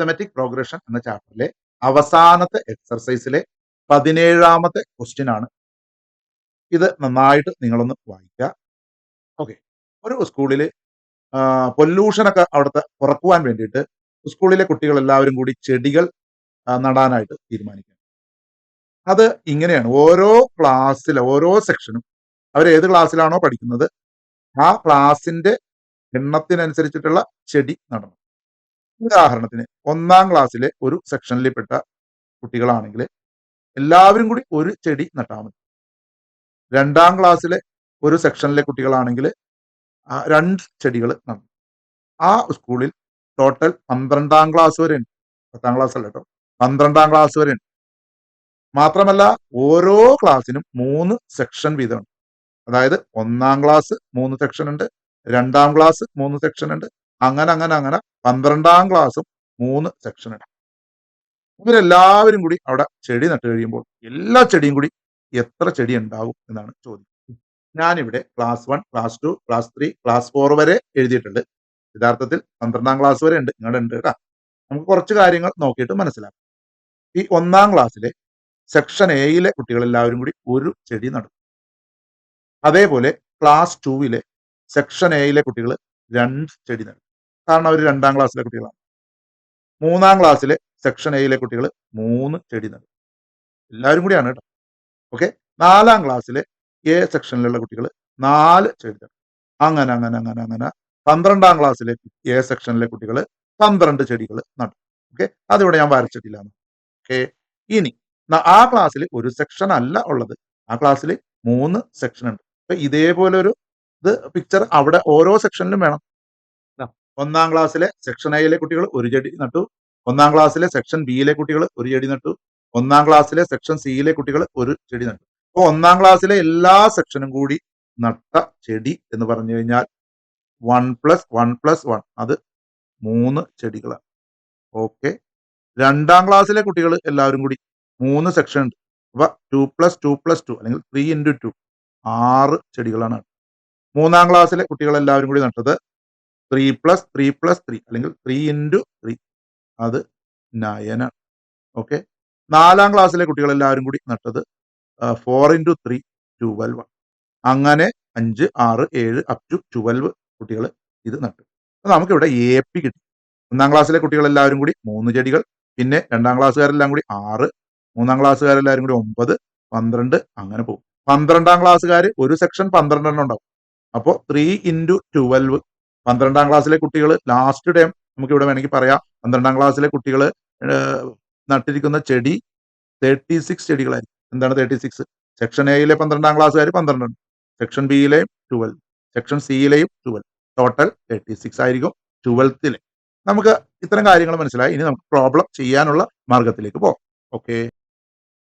Arithmetic progression എന്ന ചാപ്റ്ററിലെ അവസാനത്തെ എക്സർസൈസിലെ 17ാമത്തെ question ആണ്. ഇത് നന്നായിട്ട് നിങ്ങളൊന്ന് വായിക്കുക. ഓക്കെ, ഒരു സ്കൂളിൽ പൊല്യൂഷനൊക്കെ അവിടുത്തെ കുറക്കുവാൻ വേണ്ടിയിട്ട് സ്കൂളിലെ കുട്ടികൾ എല്ലാവരും കൂടി ചെടികൾ നടാനായിട്ട് തീരുമാനിക്കുക. അത് ഇങ്ങനെയാണ്, ഓരോ ക്ലാസ്സിലെ ഓരോ സെക്ഷനും അവർ ഏത് ക്ലാസ്സിലാണോ പഠിക്കുന്നത് ആ ക്ലാസ്സിന്റെ എണ്ണത്തിനനുസരിച്ചിട്ടുള്ള ചെടി നടണം. ഉദാഹരണത്തിന് 1ാം ക്ലാസ്സിലെ ഒരു സെക്ഷനിൽ പെട്ട കുട്ടികളാണെങ്കിൽ എല്ലാവരും കൂടി ഒരു ചെടി നട്ടാൽ മതി. 2ാം ക്ലാസ്സിലെ ഒരു സെക്ഷനിലെ കുട്ടികളാണെങ്കിൽ 2 ചെടികൾ നടണം. ആ സ്കൂളിൽ ടോട്ടൽ 12ാം ക്ലാസ് വരെ ഉണ്ട്. 10ാം ക്ലാസ് അല്ല കേട്ടോ, 12ാം ക്ലാസ് വരെ ഉണ്ട്. മാത്രമല്ല ഓരോ ക്ലാസ്സിനും 3 സെക്ഷൻ വീതമുണ്ട്. അതായത് 1ാം ക്ലാസ് 3 സെക്ഷൻ ഉണ്ട്, 2ാം ക്ലാസ് 3 സെക്ഷൻ ഉണ്ട്, അങ്ങനെ 12ാം ക്ലാസ്സും 3 സെക്ഷൻ ഉണ്ട്. ഇവരെല്ലാവരും കൂടി അവിടെ ചെടി നട്ട് കഴിയുമ്പോൾ എല്ലാ ചെടിയും കൂടി എത്ര ചെടി ഉണ്ടാകും എന്നാണ് ചോദ്യം. ഞാനിവിടെ ക്ലാസ് 1, ക്ലാസ് 2, ക്ലാസ് 3, ക്ലാസ് 4 വരെ എഴുതിയിട്ടുണ്ട്. യഥാർത്ഥത്തിൽ 12ാം ക്ലാസ് വരെ ഉണ്ട്, നിങ്ങളുടെ ഉണ്ട് കേട്ടോ. നമുക്ക് കുറച്ച് കാര്യങ്ങൾ നോക്കിയിട്ട് മനസ്സിലാക്കാം. ഈ 1ാം ക്ലാസ്സിലെ സെക്ഷൻ എയിലെ കുട്ടികൾ എല്ലാവരും കൂടി ഒരു ചെടി നടും. അതേപോലെ ക്ലാസ് 2വിലെ സെക്ഷൻ എയിലെ കുട്ടികൾ 2 ചെടി നടും. കാരണം അവർ 2ാം ക്ലാസ്സിലെ കുട്ടികളാണ്. 3ാം ക്ലാസ്സിലെ സെക്ഷൻ എയിലെ കുട്ടികൾ 3 ചെടി നടും. എല്ലാവരും കൂടിയാണ് കേട്ടോ. ഓക്കെ, 4ാം ക്ലാസ്സിലെ എ സെക്ഷനിലുള്ള കുട്ടികൾ 4 ചെടി നടും. അങ്ങനെ 12ാം ക്ലാസ്സിലെ എ സെക്ഷനിലെ കുട്ടികൾ 12 ചെടികൾ നടും. ഓക്കെ, അതിവിടെ ഞാൻ വരച്ചിട്ടില്ല. ഓക്കെ, ഇനി ആ ക്ലാസ്സിൽ ഒരു സെക്ഷൻ അല്ല ഉള്ളത്, ആ ക്ലാസ്സിൽ 3 സെക്ഷൻ ഉണ്ട്. അപ്പൊ ഇതേപോലെ ഒരു പിക്ചർ അവിടെ ഓരോ സെക്ഷനിലും വേണം. 1ാം ക്ലാസ്സിലെ സെക്ഷൻ എയിലെ കുട്ടികൾ ഒരു ചെടി നട്ടു, 1ാം ക്ലാസ്സിലെ സെക്ഷൻ ബിയിലെ കുട്ടികൾ ഒരു ചെടി നട്ടു, 1ാം ക്ലാസ്സിലെ സെക്ഷൻ സിയിലെ കുട്ടികൾ ഒരു ചെടി നട്ടു. അപ്പൊ 1ാം ക്ലാസ്സിലെ എല്ലാ സെക്ഷനും കൂടി നട്ട ചെടി എന്ന് പറഞ്ഞു കഴിഞ്ഞാൽ 1+1+1 അത് 3 ചെടികളാണ്. ഓക്കെ, 2ാം ക്ലാസ്സിലെ കുട്ടികൾ എല്ലാവരും കൂടി 3 സെക്ഷൻ ഉണ്ട്. അപ്പൊ 2+2+2 അല്ലെങ്കിൽ 3 × 2 6 ചെടികളാണ്. 3ാം ക്ലാസ്സിലെ കുട്ടികൾ എല്ലാവരും കൂടി നട്ടത് 3+3+3 അല്ലെങ്കിൽ 3 × 3 അത് 9 ആണ്. ഓക്കെ, 4ാം ക്ലാസ്സിലെ കുട്ടികൾ എല്ലാവരും കൂടി നട്ടത് 4 × 3 12 ആണ്. അങ്ങനെ 5, 6, 7 അപ് ടു 12 കുട്ടികൾ ഇത് നട്ടു. നമുക്കിവിടെ AP കിട്ടി. 1ാം ക്ലാസ്സിലെ കുട്ടികൾ എല്ലാവരും കൂടി 3 ചെടികൾ, പിന്നെ 2ാം ക്ലാസ്സുകാരെല്ലാം കൂടി 6, 3ാം ക്ലാസ്സുകാരെല്ലാവരും കൂടി 9, 12 അങ്ങനെ പോകും. 12ാം ക്ലാസ്സുകാർ ഒരു സെക്ഷൻ 12 എണ്ണം ഉണ്ടാവും. അപ്പോൾ 3 × 12 12ാം ക്ലാസ്സിലെ കുട്ടികൾ ലാസ്റ്റ് ടൈം നമുക്ക് ഇവിടെ വേണമെങ്കിൽ പറയാം 12ാം ക്ലാസ്സിലെ കുട്ടികൾ നട്ടിരിക്കുന്ന ചെടി 36 ചെടികളായിരിക്കും. എന്താണ് 36? സെക്ഷൻ എയിലെ 12ാം ക്ലാസ്സുകാർ 12 ഉണ്ട്, സെക്ഷൻ ബിയിലെയും 12, സെക്ഷൻ സിയിലെയും 12, ടോട്ടൽ 36 ആയിരിക്കും 12ലെ. നമുക്ക് ഇത്തരം കാര്യങ്ങൾ മനസ്സിലായി. ഇനി നമുക്ക് പ്രോബ്ലം ചെയ്യാനുള്ള മാർഗത്തിലേക്ക് പോകാം. ഓക്കെ,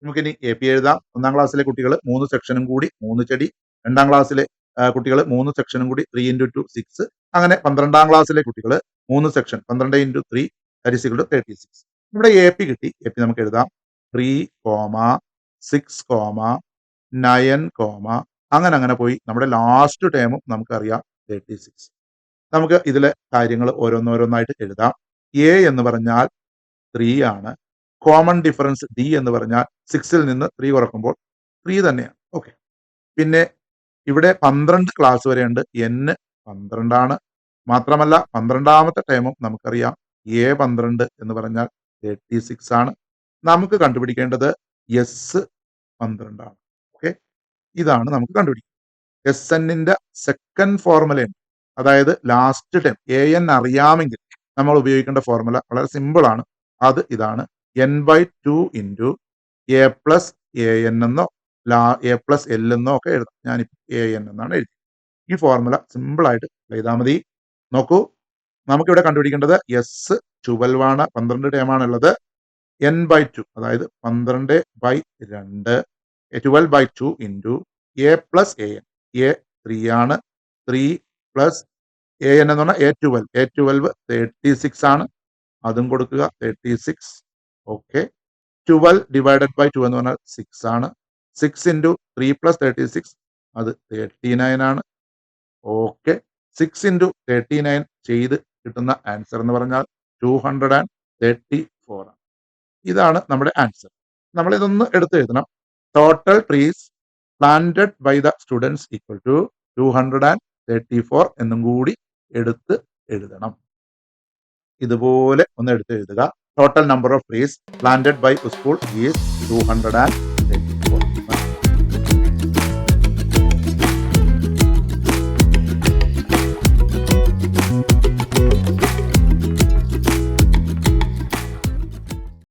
നമുക്കിനി AP എഴുതാം. 1ാം ക്ലാസ്സിലെ കുട്ടികൾ 3 സെക്ഷനും കൂടി 3 ചെടി, 2ാം ക്ലാസ്സിലെ കുട്ടികൾ 3 സെക്ഷനും കൂടി 3 × 2 6, അങ്ങനെ 12ാം ക്ലാസ്സിലെ കുട്ടികൾ 3 സെക്ഷൻ 12 × 3 36. ഇവിടെ AP കിട്ടി. AP നമുക്ക് എഴുതാം 3, 6, 9, അങ്ങനെ പോയി നമ്മുടെ ലാസ്റ്റ് ടേമും നമുക്കറിയാം 36. നമുക്ക് ഇതിലെ കാര്യങ്ങൾ ഓരോന്നോരോന്നായിട്ട് എഴുതാം. A എന്ന് പറഞ്ഞാൽ 3 ആണ്. കോമൺ ഡിഫറൻസ് D എന്ന് പറഞ്ഞാൽ 6ൽ നിന്ന് 3 കുറക്കുമ്പോൾ 3 തന്നെയാണ്. ഓക്കെ, പിന്നെ ഇവിടെ 12 ക്ലാസ് വരെ ഉണ്ട്. N 12 ആണ്. മാത്രമല്ല 12ാമത്തെ ടൈമും നമുക്കറിയാം A12 എന്ന് പറഞ്ഞാൽ 36 ആണ്. നമുക്ക് കണ്ടുപിടിക്കേണ്ടത് S12 ആണ്. ഓക്കെ, ഇതാണ് നമുക്ക് കണ്ടുപിടിക്കുന്നത്. SNന്റെ സെക്കൻഡ് ഫോർമുലയാണ്, അതായത് ലാസ്റ്റ് ടൈം AN അറിയാമെങ്കിൽ നമ്മൾ ഉപയോഗിക്കേണ്ട ഫോർമുല വളരെ സിമ്പിൾ ആണ്. അത് ഇതാണ്, N/2 × A+AN എന്നോ A+L എന്നോ ഒക്കെ എഴുതാം. ഞാനിപ്പോൾ AN എന്നാണ് എഴുതി. ഈ ഫോർമുല സിമ്പിൾ ആയിട്ട് എഴുതാൽ മതി. നോക്കൂ, നമുക്കിവിടെ കണ്ടുപിടിക്കേണ്ടത് S12 ആണ്. 12 ടേമാണ് ഉള്ളത്. N/2 അതായത് 12/2 12/2 × A+AN. A 3 ആണ്. 3 + AN എന്ന് പറഞ്ഞാൽ A12 36 ആണ്. അതും കൊടുക്കുക 36. ഓക്കെ, 12/2 എന്ന് പറഞ്ഞാൽ 6 ആണ്. 6 × 3 + 36 അത് 39 ആണ്. ഓക്കെ, 6 × 39 ചെയ്ത് കിട്ടുന്ന ആൻസർ എന്ന് പറഞ്ഞാൽ 239. 34 ആണ്. ഇതാണ് നമ്മുടെ ആൻസർ. നമ്മൾ ഇതൊന്ന് എടുത്ത് എഴുതണം. Total trees planted by the students equal to 234 എന്നും കൂടി എടുത്ത് എഴുതണം. ഇതുപോലെ ഒന്ന് എടുത്ത് എഴുതുക. Total number of trees planted by school is 234.